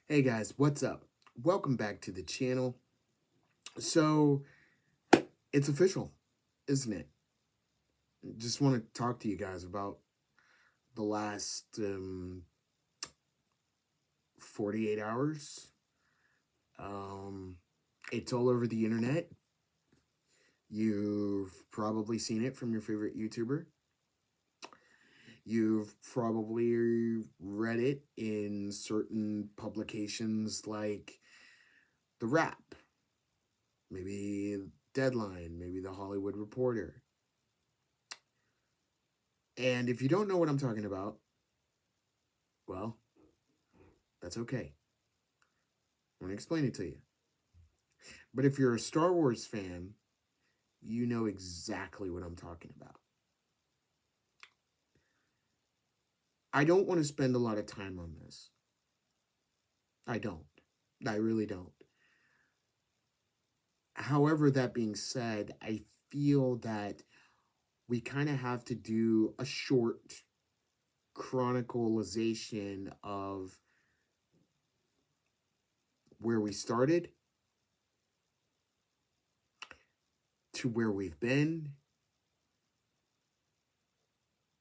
Hey guys, what's up? Welcome back to the channel. So, it's official, isn't it? Just want to talk to you guys about the last 48 hours. Um, it's all over the internet. You've probably seen it from your favorite YouTuber. You've probably read it in certain publications like The Wrap, maybe Deadline, maybe The Hollywood Reporter. And if you don't know what I'm talking about, well, that's okay. I'm going to explain it to you. But if you're a Star Wars fan, you know exactly what I'm talking about. I don't want to spend a lot of time on this. I don't. I really don't. However, that being said, I feel that we kind of have to do a short chronicalization of where we started to where we've been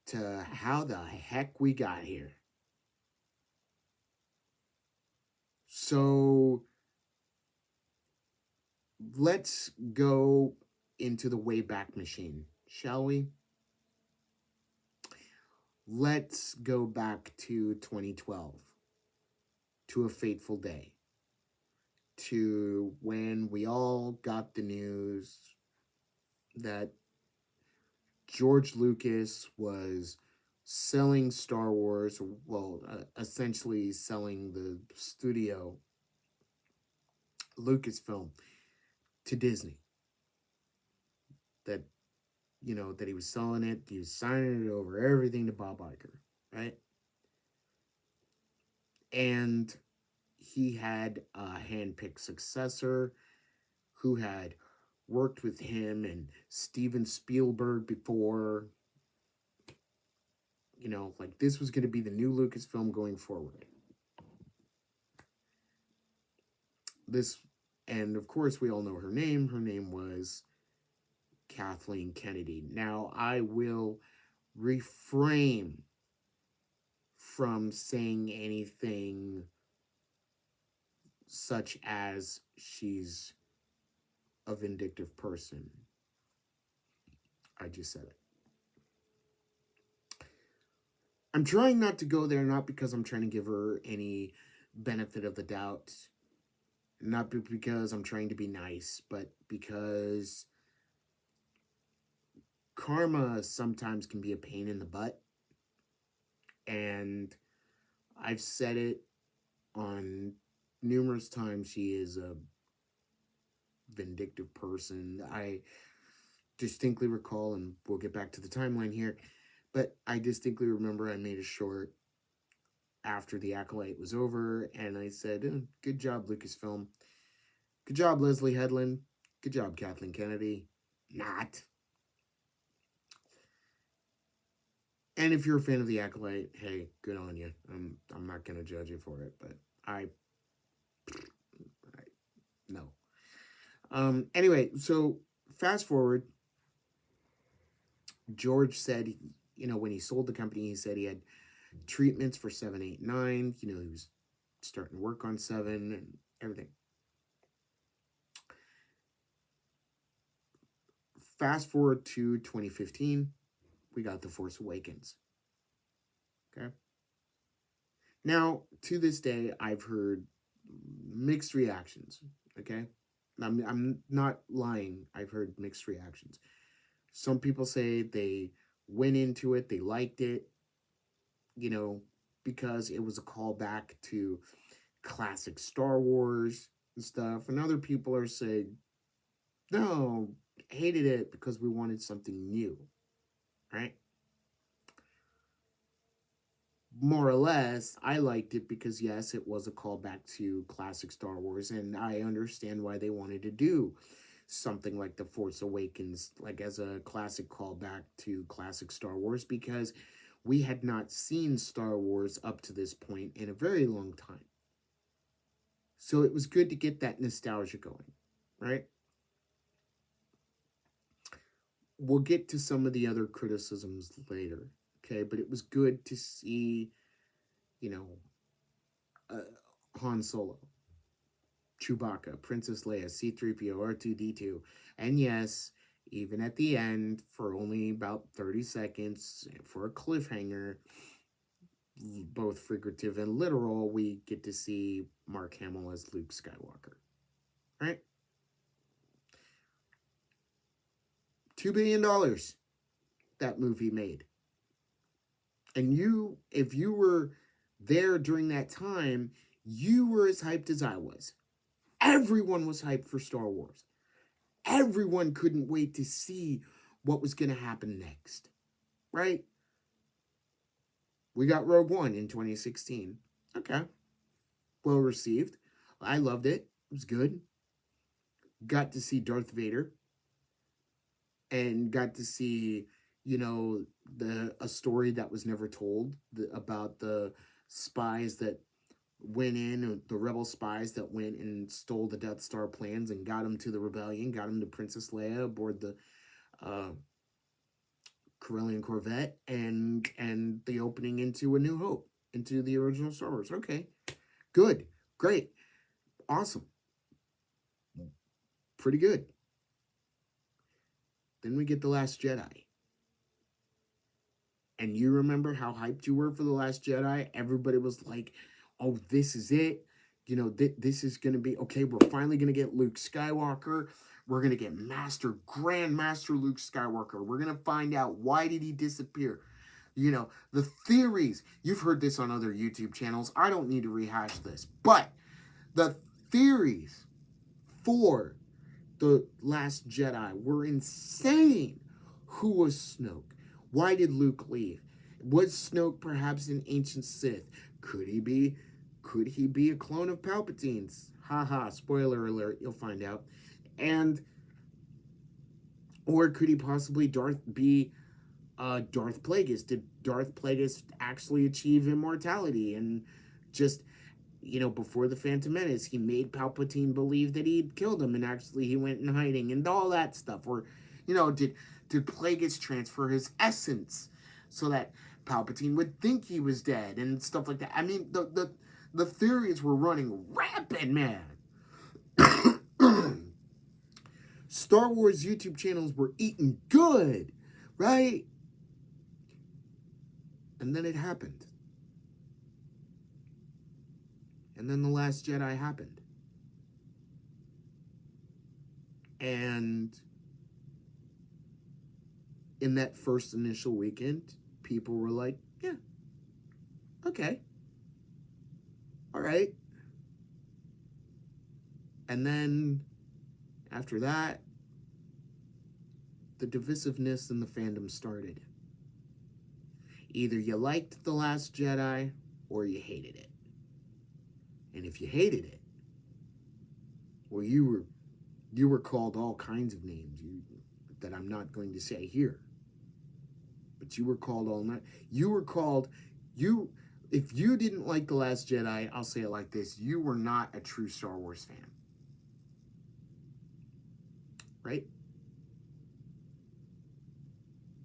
to how the heck we got here. So let's go into the Wayback Machine, shall we? Let's go back to 2012, to a fateful day, to when we all got the news that George Lucas was selling Star Wars, well, essentially selling the studio, Lucasfilm, to Disney. That, that he was selling it, he was signing it over, everything to Bob Iger, right? And he had a hand-picked successor who had worked with him and Steven Spielberg before. Like this was going to be the new Lucasfilm going forward. And of course we all know her name. Her name was Kathleen Kennedy. Now, I will refrain from saying anything such as she's a vindictive person. I just said it. I'm trying not to go there, not because I'm trying to give her any benefit of the doubt, not because I'm trying to be nice, but because karma sometimes can be a pain in the butt. And I've said it on numerous times. She is a vindictive person. I distinctly recall, and we'll get back to the timeline here, but I distinctly remember I made a short after The Acolyte was over, and I said, good job, Lucasfilm. Good job, Leslie Headland. Good job, Kathleen Kennedy. Not. And if you're a fan of The Acolyte, hey, good on you. I'm not going to judge you for it, but no. Anyway, so fast forward. George said, when he sold the company, he said he had treatments for 7, 8, 9. He was starting to work on 7 and everything. Fast forward to 2015, we got The Force Awakens. Okay. Now, to this day, I've heard mixed reactions. Okay. I'm not lying. I've heard mixed reactions. Some people say they went into it, they liked it, because it was a callback to classic Star Wars and stuff. And other people are saying, no, hated it because we wanted something new, right? More or less, I liked it because, yes, it was a callback to classic Star Wars, and I understand why they wanted to do something like The Force Awakens, like as a classic callback to classic Star Wars, because we had not seen Star Wars up to this point in a very long time. So it was good to get that nostalgia going, right? We'll get to some of the other criticisms later, okay? But it was good to see, you know, Han Solo, Chewbacca, Princess Leia, C-3PO, R2-D2, and yes, even at the end, for only about 30 seconds, for a cliffhanger, both figurative and literal, we get to see Mark Hamill as Luke Skywalker, right? $2 billion that movie made. And you, if you were there during that time, you were as hyped as I was. Everyone was hyped for Star Wars. Everyone couldn't wait to see what was going to happen next, right? We got Rogue One in 2016. Okay. Well received. I loved it. It was good. Got to see Darth Vader. And got to see, you know, a story that was never told about the spies that went in, the rebel spies that went and stole the Death Star plans and got them to the rebellion, got them to Princess Leia aboard the Corellian Corvette, and the opening into A New Hope, into the original Star Wars. Okay, good, great, awesome, pretty good. Then we get The Last Jedi. And you remember how hyped you were for The Last Jedi? Everybody was like, oh, this is it. You know, this is going to be, okay, we're finally going to get Luke Skywalker. We're going to get Grand Master Luke Skywalker. We're going to find out, why did he disappear? You know, the theories. You've heard this on other YouTube channels. I don't need to rehash this. But the theories for The Last Jedi were insane. Who was Snoke? Why did Luke leave? Was Snoke perhaps an ancient Sith? Could he be a clone of Palpatine's? Haha, spoiler alert, you'll find out. Or could he possibly be Darth Plagueis? Did Darth Plagueis actually achieve immortality and just, you know, before the Phantom Menace, he made Palpatine believe that he'd killed him, and actually he went in hiding, and all that stuff? Or, you know, did Plagueis transfer his essence so that Palpatine would think he was dead and stuff like that? I mean, the theories were running rampant, man. Star Wars YouTube channels were eating good, right? And then it happened. And then The Last Jedi happened. And in that first initial weekend, people were like, yeah, okay, all right. And then after that, the divisiveness in the fandom started. Either you liked The Last Jedi or you hated it. And if you hated it, well, you were called all kinds of names that I'm not going to say here. But you were called all night. If you didn't like The Last Jedi, I'll say it like this: you were not a true Star Wars fan. Right?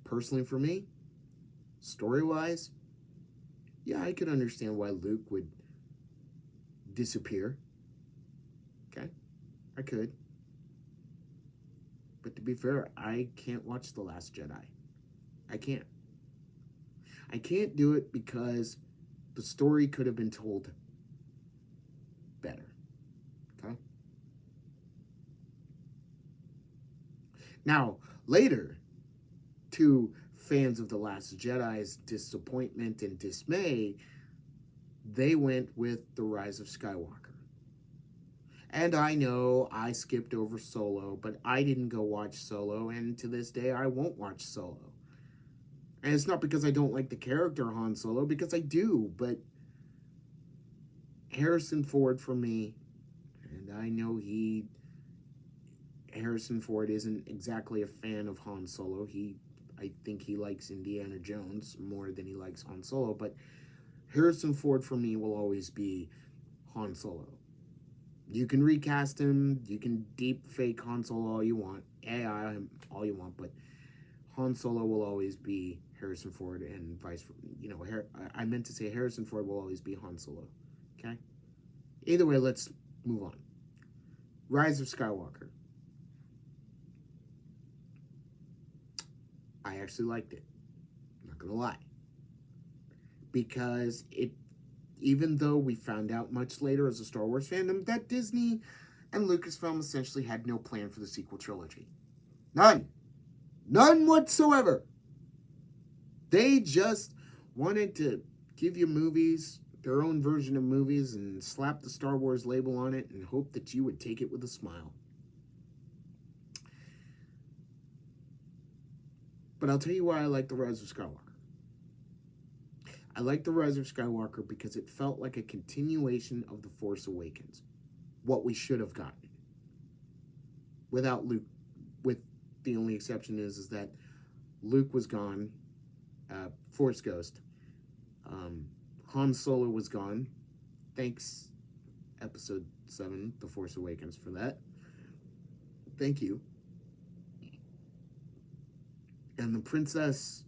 Personally, for me, story-wise, yeah, I could understand why Luke would disappear. Okay? I could. But to be fair, I can't watch The Last Jedi. I can't. I can't do it because the story could have been told better. Okay? Now, later, to fans of The Last Jedi's disappointment and dismay, they went with The Rise of Skywalker. And I know I skipped over Solo, but I didn't go watch Solo, and to this day, I won't watch Solo. And it's not because I don't like the character Han Solo, because I do, but Harrison Ford for me, and I know Harrison Ford isn't exactly a fan of Han Solo. I think he likes Indiana Jones more than he likes Han Solo, but Harrison Ford for me will always be Han Solo. You can recast him. You can deep fake Han Solo all you want. AI him all you want. But Han Solo will always be Harrison Ford and vice versa. You know, I meant to say Harrison Ford will always be Han Solo. Okay? Either way, let's move on. Rise of Skywalker. I actually liked it. I'm not going to lie. Because even though we found out much later as a Star Wars fandom that Disney and Lucasfilm essentially had no plan for the sequel trilogy. None. None whatsoever. They just wanted to give you movies, their own version of movies, and slap the Star Wars label on it and hope that you would take it with a smile. But I'll tell you why I like The Rise of Skywalker. I like The Rise of Skywalker because it felt like a continuation of The Force Awakens. What we should have gotten. Without Luke, with the only exception is that Luke was gone, Force Ghost. Han Solo was gone. Thanks, Episode 7, The Force Awakens, for that. Thank you. And the princess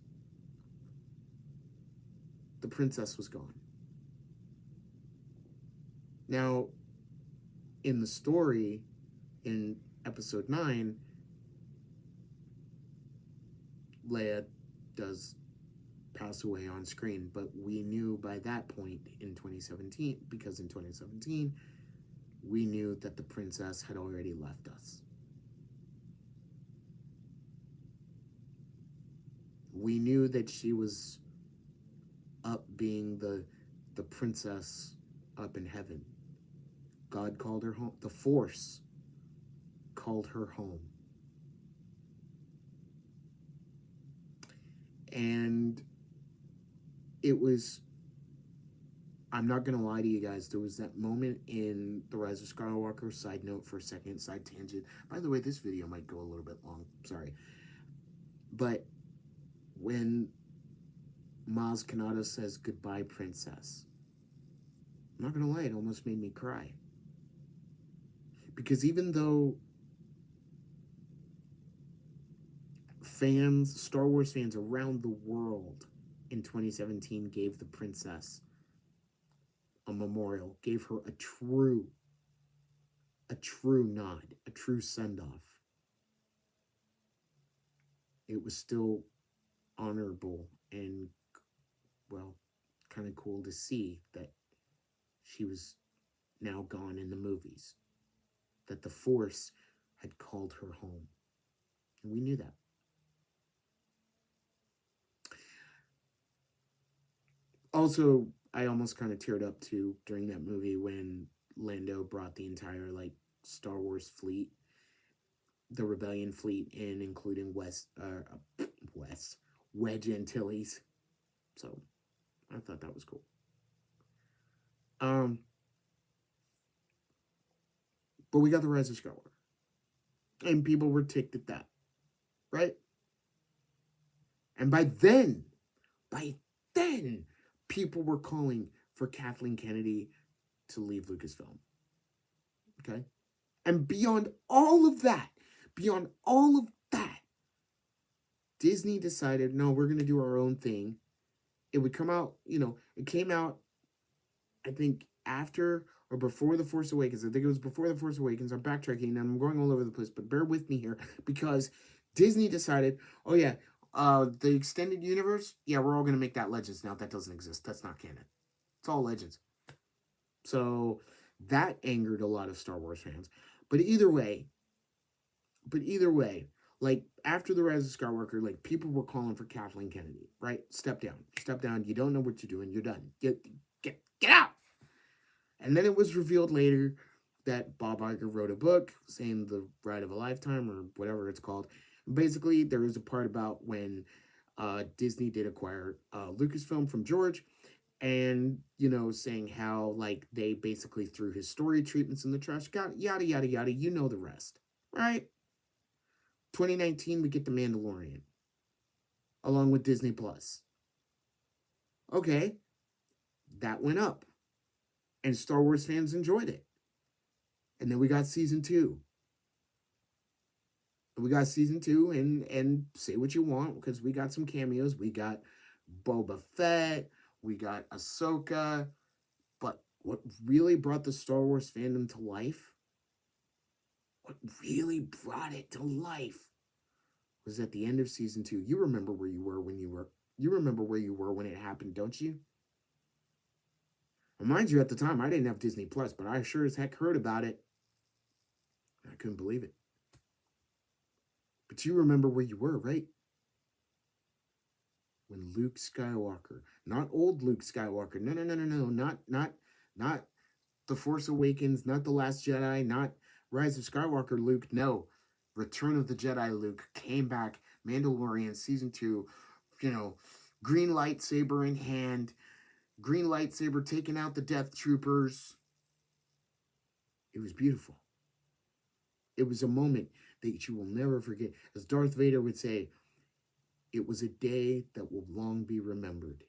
was gone. Now, in the story, in Episode 9, Leia does pass away on screen, but we knew by that point in 2017, because in 2017, we knew that the princess had already left us. We knew that she was up being the princess up in heaven. God called her home. The Force called her home. And it was, I'm not going to lie to you guys, there was that moment in The Rise of Skywalker, side note for a second, side tangent. By the way, this video might go a little bit long, sorry. But when Maz Kanata says, "Goodbye, princess," I'm not going to lie, it almost made me cry. Because even though Star Wars fans around the world in 2017 gave the princess a memorial, gave her a true nod, a true send-off, it was still honorable and, well, kind of cool to see that she was now gone in the movies, that the Force had called her home. And we knew that. Also, I almost kind of teared up too during that movie when Lando brought the entire Star Wars fleet, the Rebellion fleet in, including Wedge Antilles. So I thought that was cool. But we got The Rise of Skywalker, and people were ticked at that, right? And by then, people were calling for Kathleen Kennedy to leave Lucasfilm. Okay? And beyond all of that, Disney decided, no, we're going to do our own thing. It would come out, it came out, I think, after or before The Force Awakens. I think it was before The Force Awakens. I'm backtracking and I'm going all over the place, but bear with me here because Disney decided, oh yeah, the extended universe, yeah, we're all going to make that Legends now. That doesn't exist. That's not canon. It's all Legends. So that angered a lot of Star Wars fans. But either way, after The Rise of Skywalker, people were calling for Kathleen Kennedy, right? Step down. You don't know what you're doing. You're done. Get out. And then it was revealed later that Bob Iger wrote a book saying The Ride of a Lifetime or whatever it's called. Basically, there is a part about when Disney did acquire Lucasfilm from George, and, saying how, they basically threw his story treatments in the trash, yada, yada, yada, you know the rest, right? 2019, we get The Mandalorian, along with Disney+. Okay, that went up, and Star Wars fans enjoyed it. And then we got season 2. We got season 2, and say what you want, because we got some cameos. We got Boba Fett, we got Ahsoka, but what really brought the Star Wars fandom to life, what really brought it to life, was at the end of season 2. You remember where you were when it happened, don't you? And mind you, at the time, I didn't have Disney Plus, but I sure as heck heard about it. I couldn't believe it. But you remember where you were, right? When Luke Skywalker, not old Luke Skywalker, no, not The Force Awakens, not The Last Jedi, not Rise of Skywalker Luke, no, Return of the Jedi Luke came back, Mandalorian season 2, green lightsaber in hand, green lightsaber taking out the Death Troopers. It was beautiful. It was a moment that you will never forget. As Darth Vader would say, it was a day that will long be remembered.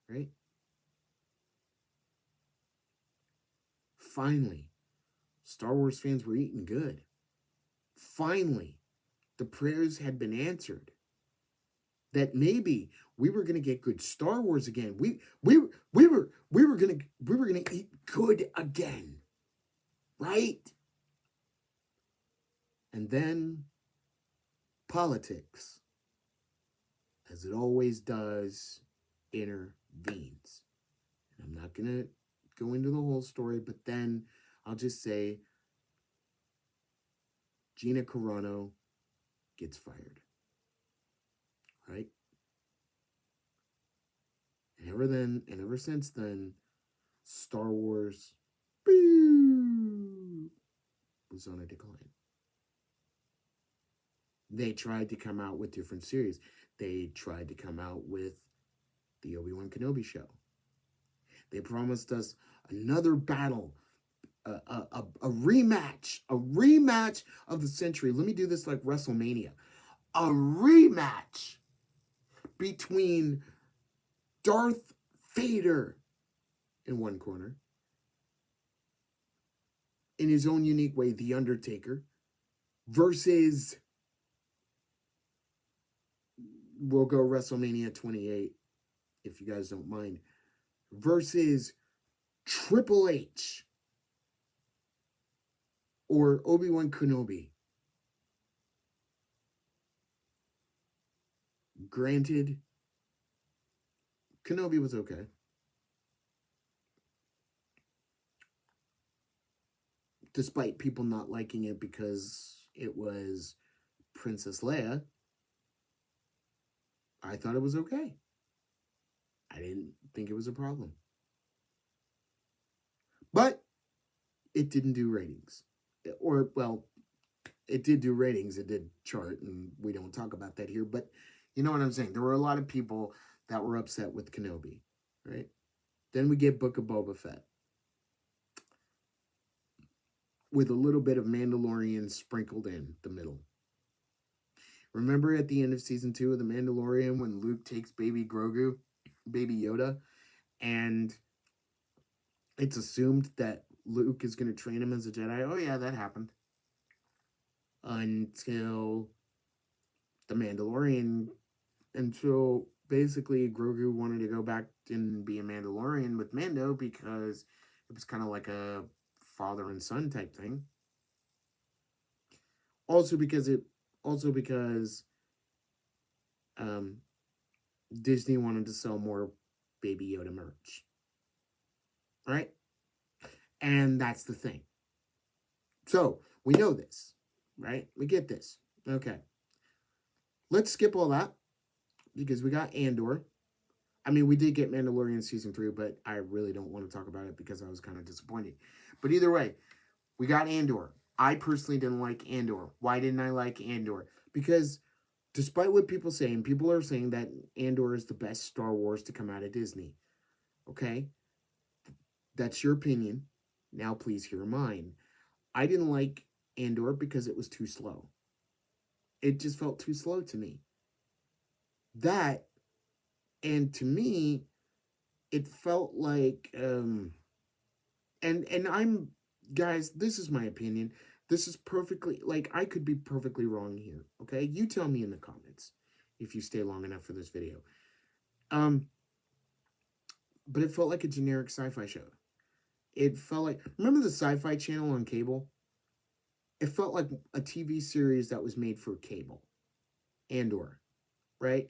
Right? Finally, Star Wars fans were eating good. Finally, the prayers had been answered. That maybe we were gonna get good Star Wars again. We were gonna eat good again. Right? And then politics, as it always does, intervenes. I'm not going to go into the whole story, but then I'll just say Gina Carano gets fired. Right? And ever since then, Star Wars was on a decline. They tried to come out with different series. They tried to come out with the Obi-Wan Kenobi show. They promised us another battle, a rematch of the century. Let me do this like WrestleMania. A rematch between Darth Vader in one corner, in his own unique way, The Undertaker, versus, we'll go WrestleMania 28, if you guys don't mind, versus Triple H or Obi-Wan Kenobi. Granted, Kenobi was okay. Despite people not liking it because it was Princess Leia, I thought it was okay. I didn't think it was a problem. But it didn't do ratings. Or, well, it did do ratings. It did chart, and we don't talk about that here. But you know what I'm saying? There were a lot of people that were upset with Kenobi, right? Then we get Book of Boba Fett, with a little bit of Mandalorian sprinkled in the middle. Remember at the end of season 2 of The Mandalorian when Luke takes baby Grogu, baby Yoda, and it's assumed that Luke is going to train him as a Jedi? Oh yeah, that happened. Until The Mandalorian, until basically Grogu wanted to go back and be a Mandalorian with Mando because it was kind of like a father and son type thing. Also because Disney wanted to sell more Baby Yoda merch. Right? And that's the thing. So, we know this, right? We get this. Okay. Let's skip all that because we got Andor. I mean, we did get Mandalorian season 3, but I really don't want to talk about it because I was kind of disappointed. But either way, we got Andor. I personally didn't like Andor. Why didn't I like Andor? Because despite what people say, and people are saying that Andor is the best Star Wars to come out of Disney. Okay? That's your opinion. Now please hear mine. I didn't like Andor because it was too slow. It just felt too slow to me. That, and to me, it felt like, and I'm guys, this is my opinion. This is perfectly, like, I could be perfectly wrong here, okay? You tell me in the comments if you stay long enough for this video. But it felt like a generic sci-fi show. It felt like, remember the Sci-Fi Channel on cable? It felt like a TV series that was made for cable. Andor, right?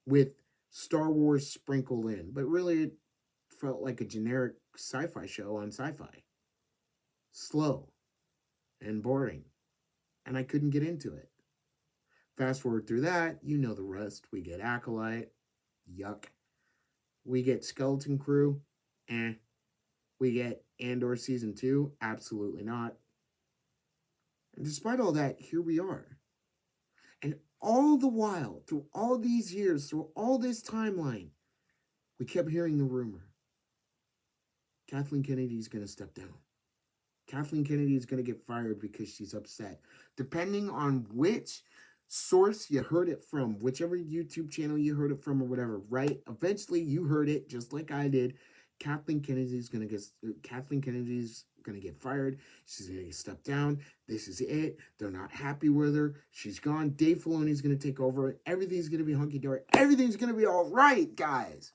With Star Wars sprinkled in. But really, it felt like a generic sci-fi show on sci-fi. Slow and boring. And I couldn't get into it. Fast forward through that, you know the rest. We get Acolyte. Yuck. We get Skeleton Crew. We get Andor Season 2. Absolutely not. And despite all that, here we are. And all the while, through all these years, through all this timeline, we kept hearing the rumor. Kathleen Kennedy is going to step down. Kathleen Kennedy is going to get fired because she's upset. Depending on which source you heard it from, whichever YouTube channel you heard it from or whatever, right? Eventually you heard it just like I did. Kathleen Kennedy's going to get fired. She's going to step down. This is it. They're not happy with her. She's gone. Dave Faloney's going to take over. Everything's going to be hunky-dory. Everything's going to be all right, guys.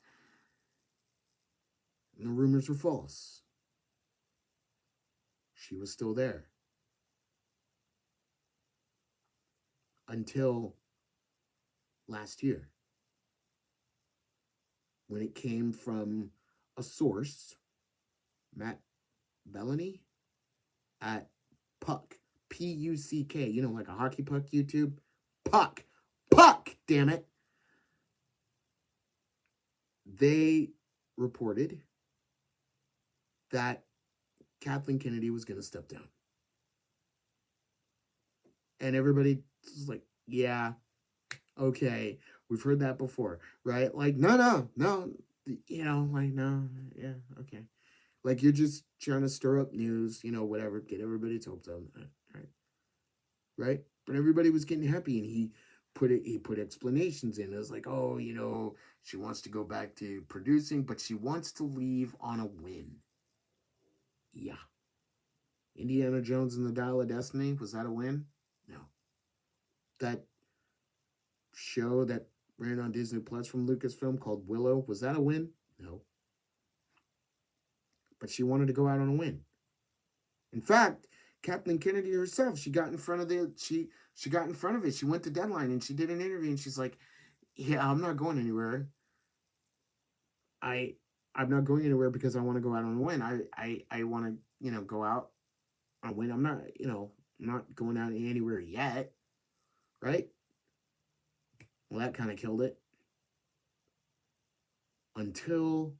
And the rumors were false. She was still there. Until last year, when it came from a source, Matt Bellany, at Puck, P-U-C-K, you know, like a hockey puck YouTube, Puck, damn it. They reported that Kathleen Kennedy was going to step down. And everybody was like, yeah, okay, we've heard that before, right? Like, no, you know, like, no, yeah, okay. Like, you're just trying to stir up news, you know, whatever, get everybody's hopes up, right? But everybody was getting happy, and he put explanations in. It was like, oh, you know, she wants to go back to producing, but she wants to leave on a win. Yeah. Indiana Jones and the Dial of Destiny, was that a win? No. That show that ran on Disney Plus from Lucasfilm called Willow, was that a win? No. But she wanted to go out on a win. In fact, Kathleen Kennedy herself, she got in front of it. She went to Deadline and she did an interview, and she's like, yeah, I'm not going anywhere. I'm not going anywhere because I want to go out on a win. I want to, you know, go out on a win. I'm not, you know, I'm not going out anywhere yet. Right? Well, that kind of killed it. Until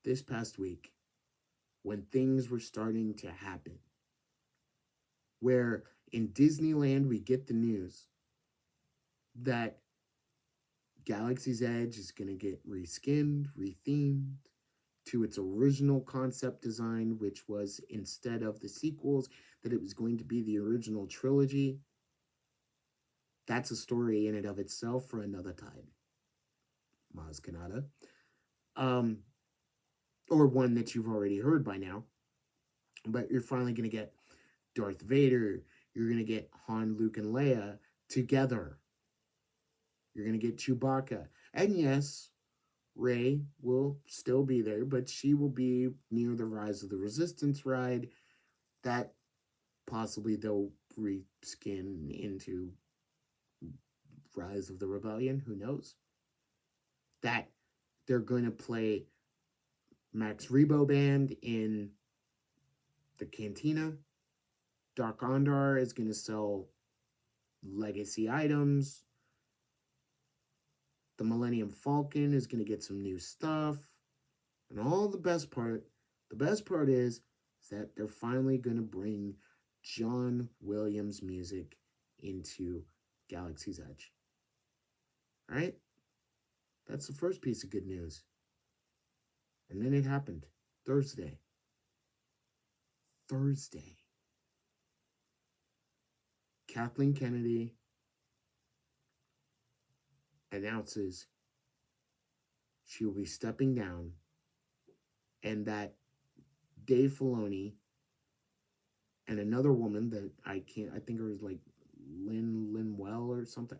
this past week, when things were starting to happen. Where in Disneyland, we get the news that Galaxy's Edge is going to get reskinned, rethemed to its original concept design, which was, instead of the sequels, that it was going to be the original trilogy. That's a story in and of itself for another time. Maz Kanata. Or one that you've already heard by now. But you're finally going to get Darth Vader. You're going to get Han, Luke, and Leia together. You're going to get Chewbacca. And yes, Rey will still be there, but she will be near the Rise of the Resistance ride that possibly they'll reskin into Rise of the Rebellion. Who knows? That they're going to play Max Rebo Band in the Cantina. Dark Ondar is going to sell legacy items. The Millennium Falcon is going to get some new stuff. And all the best part is that they're finally going to bring John Williams music into Galaxy's Edge. All right? That's the first piece of good news. And then it happened. Thursday. Kathleen Kennedy announces she will be stepping down, and that Dave Faloney and another woman that I think it was like Lynn Well or something.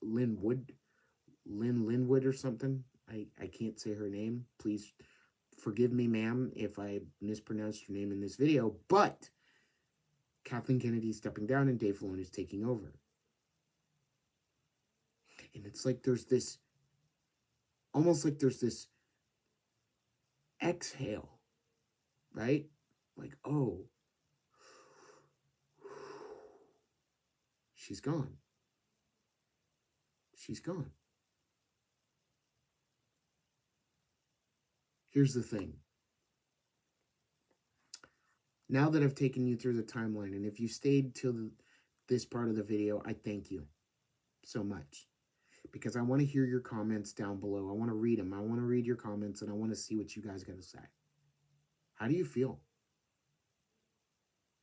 Lynn Linwood or something. I can't say her name. Please forgive me, ma'am, if I mispronounced your name in this video. But Kathleen Kennedy is stepping down and Dave Filoni is taking over. And it's like almost like there's this exhale, right? Like, oh, she's gone. She's gone. Here's the thing. Now that I've taken you through the timeline, and if you stayed till this part of the video, I thank you so much. Because I want to hear your comments down below. I want to read them. I want to read your comments, and I want to see what you guys got to say. How do you feel?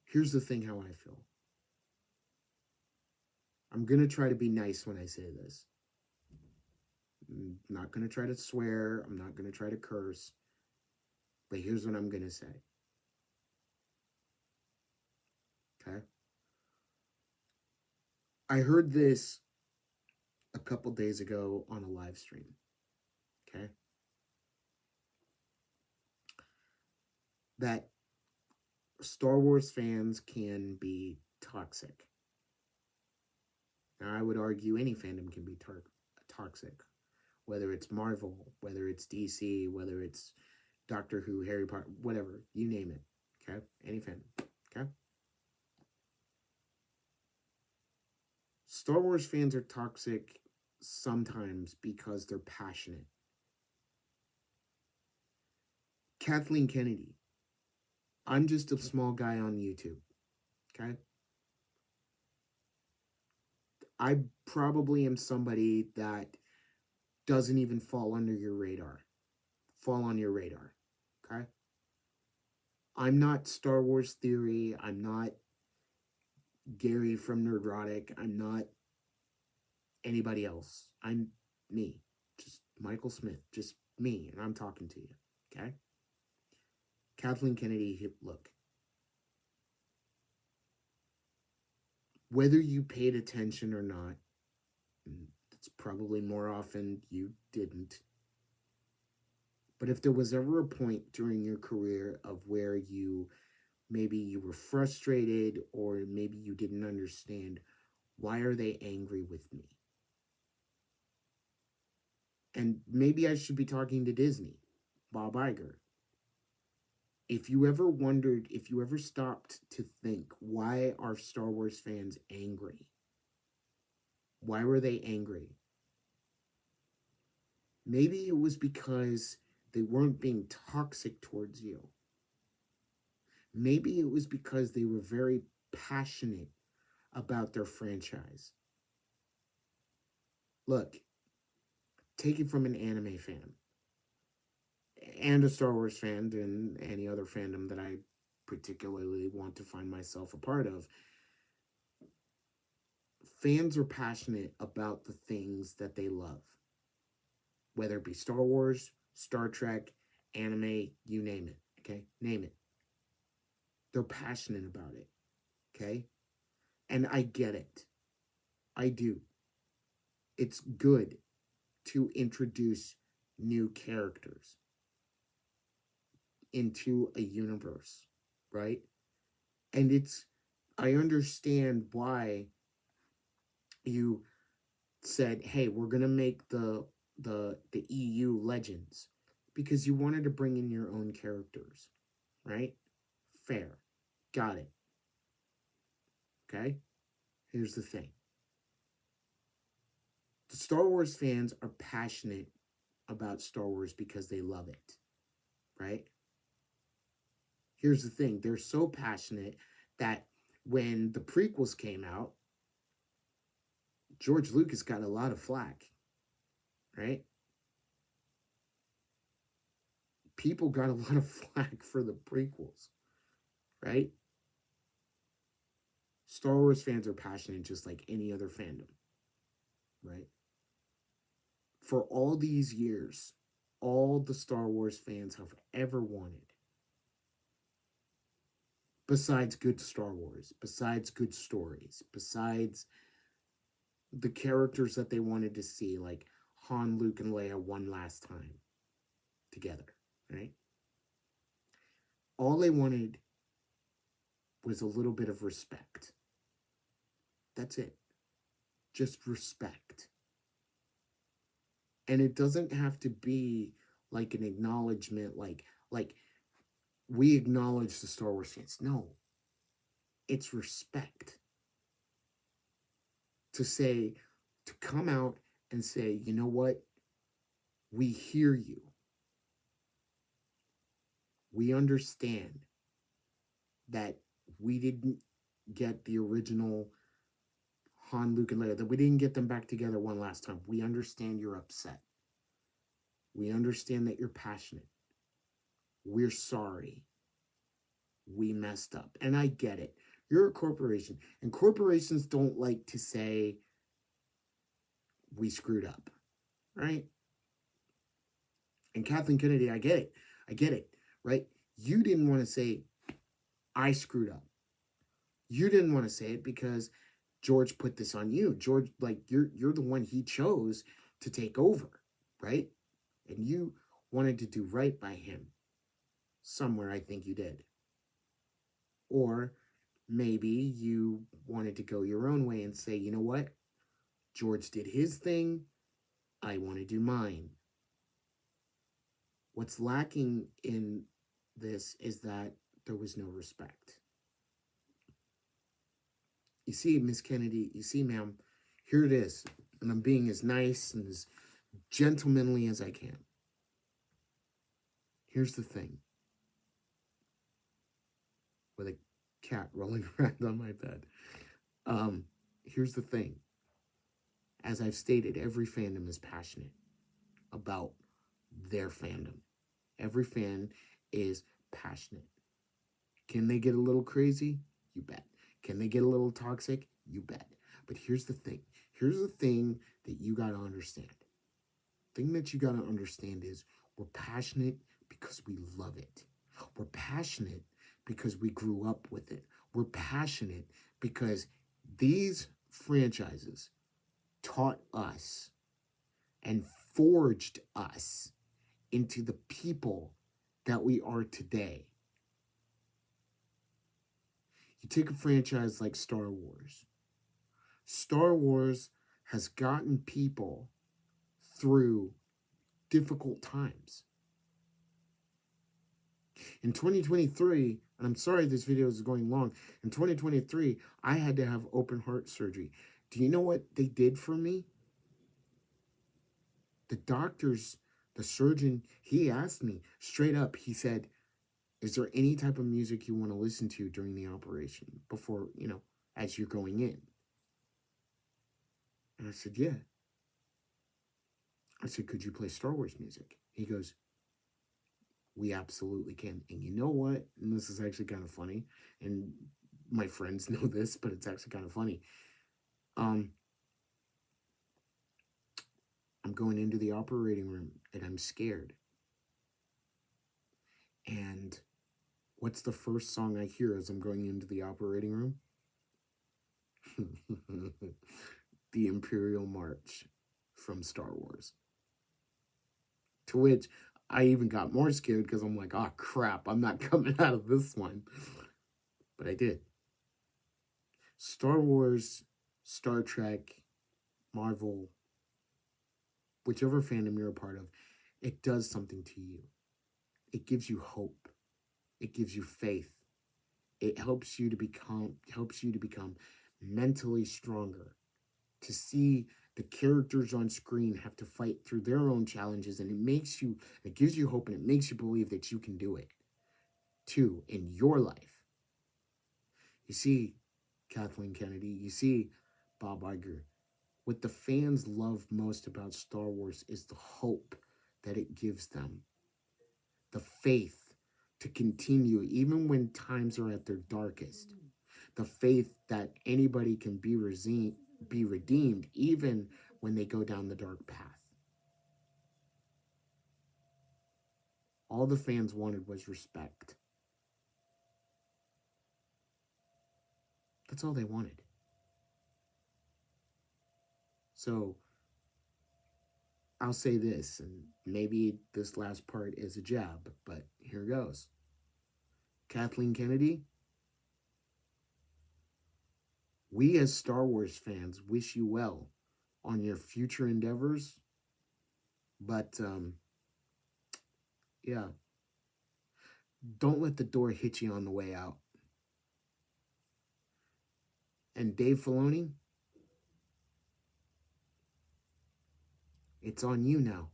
Here's the thing how I feel. I'm going to try to be nice when I say this. I'm not going to try to swear. I'm not going to try to curse. But here's what I'm going to say. Okay? I heard this a couple days ago on a live stream. Okay? That Star Wars fans can be toxic. Now, I would argue any fandom can be toxic. Whether it's Marvel, whether it's DC, whether it's Doctor Who, Harry Potter, whatever, you name it. Okay? Any fandom. Okay? Star Wars fans are toxic sometimes because they're passionate. Kathleen Kennedy. I'm just a small guy on YouTube. Okay? I probably am somebody that doesn't even fall on your radar. Okay? I'm not Star Wars Theory. I'm not Gary from Nerdrotic. I'm not anybody else. I'm me. Just Michael Smith. Just me. And I'm talking to you. Okay? Kathleen Kennedy, look. Whether you paid attention or not, it's probably more often you didn't. But if there was ever a point during your career of where maybe you were frustrated or maybe you didn't understand, why are they angry with me? And maybe I should be talking to Disney, Bob Iger. If you ever wondered, if you ever stopped to think, why are Star Wars fans angry? Why were they angry? Maybe it was because they weren't being toxic towards you. Maybe it was because they were very passionate about their franchise. Look, take it from an anime fan and a Star Wars fan and any other fandom that I particularly want to find myself a part of. Fans are passionate about the things that they love. Whether it be Star Wars, Star Trek, anime, you name it, okay? Name it. They're passionate about it, okay? And I get it. I do. It's good to introduce new characters into a universe, right? And I understand why you said, hey, we're going to make the EU Legends, because you wanted to bring in your own characters, right? Fair. Got it. Okay? Here's the thing. The Star Wars fans are passionate about Star Wars because they love it, right? Here's the thing. They're so passionate that when the prequels came out, George Lucas got a lot of flack, right? People got a lot of flack for the prequels, right? Star Wars fans are passionate just like any other fandom, right? For all these years, all the Star Wars fans have ever wanted besides good Star Wars, besides good stories, besides the characters that they wanted to see, like Han, Luke, and Leia one last time together, right? All they wanted was a little bit of respect. That's it. Just respect. And it doesn't have to be like an acknowledgement, like we acknowledge the Star Wars fans. No, it's respect. To come out and say, you know what? We hear you. We understand that we didn't get the original Han, Luke, and Leia, that we didn't get them back together one last time. We understand you're upset. We understand that you're passionate. We're sorry. We messed up. And I get it. You're a corporation. And corporations don't like to say, we screwed up. Right? And Kathleen Kennedy, I get it. I get it. Right? You didn't want to say, I screwed up. You didn't want to say it because George put this on you. George, like, you're the one he chose to take over. Right? And you wanted to do right by him. Somewhere, I think you did. Or maybe you wanted to go your own way and say, you know what? George did his thing. I want to do mine. What's lacking in this is that there was no respect. You see, Miss Kennedy, you see, ma'am, here it is. And I'm being as nice and as gentlemanly as I can. Here's the thing. With a cat rolling around on my bed. Here's the thing. As I've stated, every fandom is passionate about their fandom. Every fan is passionate. Can they get a little crazy? You bet. Can they get a little toxic? You bet. But here's the thing. Here's the thing that you got to understand. The thing that you got to understand is we're passionate because we love it. We're passionate because we grew up with it. We're passionate because these franchises taught us and forged us into the people that we are today. You take a franchise like Star Wars. Star Wars has gotten people through difficult times. In 2023, and I'm sorry this video is going long, in 2023, I had to have open heart surgery. Do you know what they did for me? The doctors, the surgeon, he asked me straight up, he said, is there any type of music you want to listen to during the operation before, as you're going in? And I said, yeah. I said, could you play Star Wars music? He goes, we absolutely can. And you know what? And this is actually kind of funny. And my friends know this, but it's actually kind of funny. I'm going into the operating room and I'm scared. And what's the first song I hear as I'm going into the operating room? The Imperial March from Star Wars. To which I even got more scared because I'm like, oh crap, I'm not coming out of this one. But I did. Star Wars, Star Trek, Marvel, whichever fandom you're a part of, it does something to you. It gives you hope. It gives you faith. It helps you to become mentally stronger. To see the characters on screen have to fight through their own challenges, and it gives you hope, and it makes you believe that you can do it too in your life. You see, Kathleen Kennedy, you see, Bob Iger, what the fans love most about Star Wars is the hope that it gives them, the faith to continue even when times are at their darkest, the faith that anybody can be redeemed even when they go down the dark path. All the fans wanted was respect. That's all they wanted. So I'll say this, and maybe this last part is a jab, but here goes. Kathleen Kennedy, we as Star Wars fans wish you well on your future endeavors, but yeah, don't let the door hit you on the way out. And Dave Faloney, it's on you now.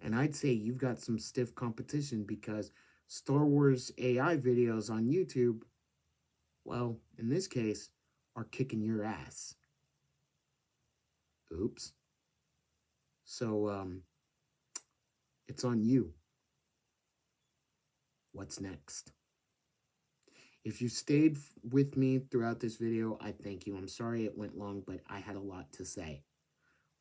And I'd say you've got some stiff competition because Star Wars AI videos on YouTube, well, in this case, are kicking your ass. Oops. So, it's on you. What's next? If you stayed with me throughout this video, I thank you. I'm sorry it went long, but I had a lot to say.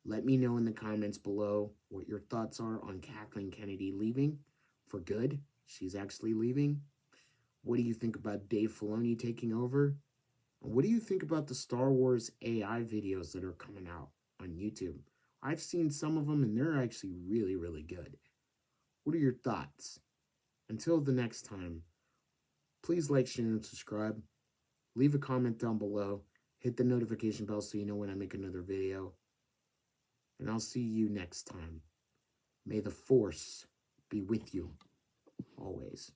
Let me know in the comments below what your thoughts are on Kathleen Kennedy leaving for good. She's actually leaving. What do you think about Dave Faloney taking over? And what do you think about the Star Wars AI videos that are coming out on YouTube? I've seen some of them and they're actually really, really good. What are your thoughts? Until the next time, please like, share, and subscribe. Leave a comment down below. Hit the notification bell so you know when I make another video. And I'll see you next time. May the Force be with you always.